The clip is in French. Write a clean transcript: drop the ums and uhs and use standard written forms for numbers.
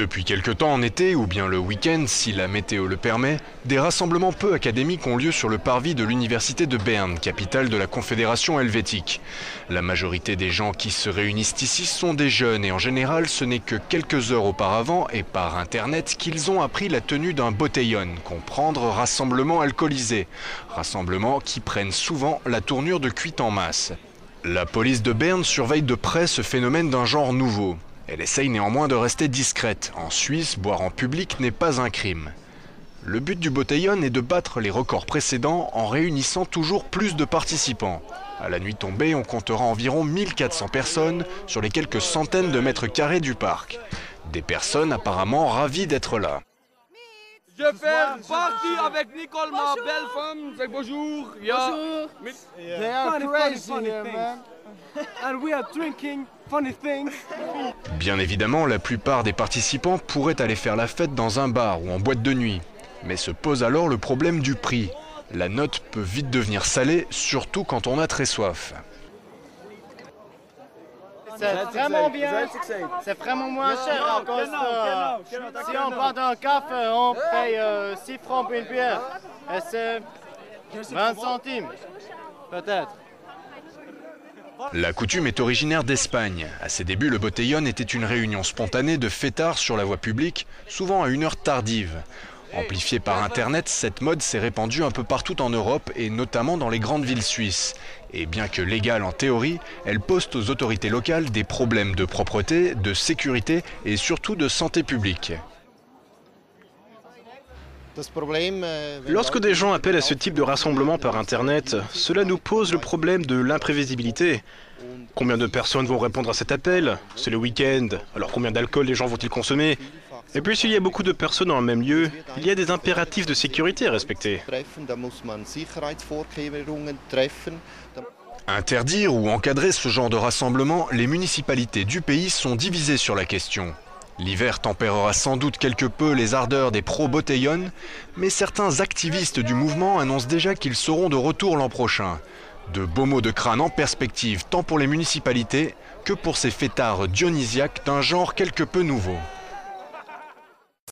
Depuis quelque temps en été, ou bien le week-end si la météo le permet, des rassemblements peu académiques ont lieu sur le parvis de l'université de Berne, capitale de la Confédération helvétique. La majorité des gens qui se réunissent ici sont des jeunes et en général ce n'est que quelques heures auparavant et par internet qu'ils ont appris la tenue d'un botellón, comprendre rassemblement alcoolisé. Rassemblements qui prennent souvent la tournure de cuite en masse. La police de Berne surveille de près ce phénomène d'un genre nouveau. Elle essaye néanmoins de rester discrète. En Suisse, boire en public n'est pas un crime. Le but du botellón est de battre les records précédents en réunissant toujours plus de participants. À la nuit tombée, on comptera environ 1400 personnes sur les quelques centaines de mètres carrés du parc. Des personnes apparemment ravies d'être là. Je fais partie avec Nicole, ma belle femme. C'est bonjour. Bonjour. They are crazy here, man. And we are drinking funny things. Bien évidemment, la plupart des participants pourraient aller faire la fête dans un bar ou en boîte de nuit. Mais se pose alors le problème du prix. La note peut vite devenir salée, surtout quand on a très soif. C'est vraiment bien, c'est vraiment moins cher à cause de... Si on boit un café, on paye 6 francs pour une bière. Et c'est 20 centimes, peut-être. La coutume est originaire d'Espagne. À ses débuts, le botellón était une réunion spontanée de fêtards sur la voie publique, souvent à une heure tardive. Amplifiée par Internet, cette mode s'est répandue un peu partout en Europe et notamment dans les grandes villes suisses. Et bien que légale en théorie, elle pose aux autorités locales des problèmes de propreté, de sécurité et surtout de santé publique. Lorsque des gens appellent à ce type de rassemblement par Internet, cela nous pose le problème de l'imprévisibilité. Combien de personnes vont répondre à cet appel? C'est le week-end, alors combien d'alcool les gens vont-ils consommer? Et puis s'il y a beaucoup de personnes dans le même lieu, il y a des impératifs de sécurité à respecter. Interdire ou encadrer ce genre de rassemblement, les municipalités du pays sont divisées sur la question. L'hiver tempérera sans doute quelque peu les ardeurs des pro-botellón, mais certains activistes du mouvement annoncent déjà qu'ils seront de retour l'an prochain. De beaux mots de crâne en perspective tant pour les municipalités que pour ces fêtards dionysiaques d'un genre quelque peu nouveau.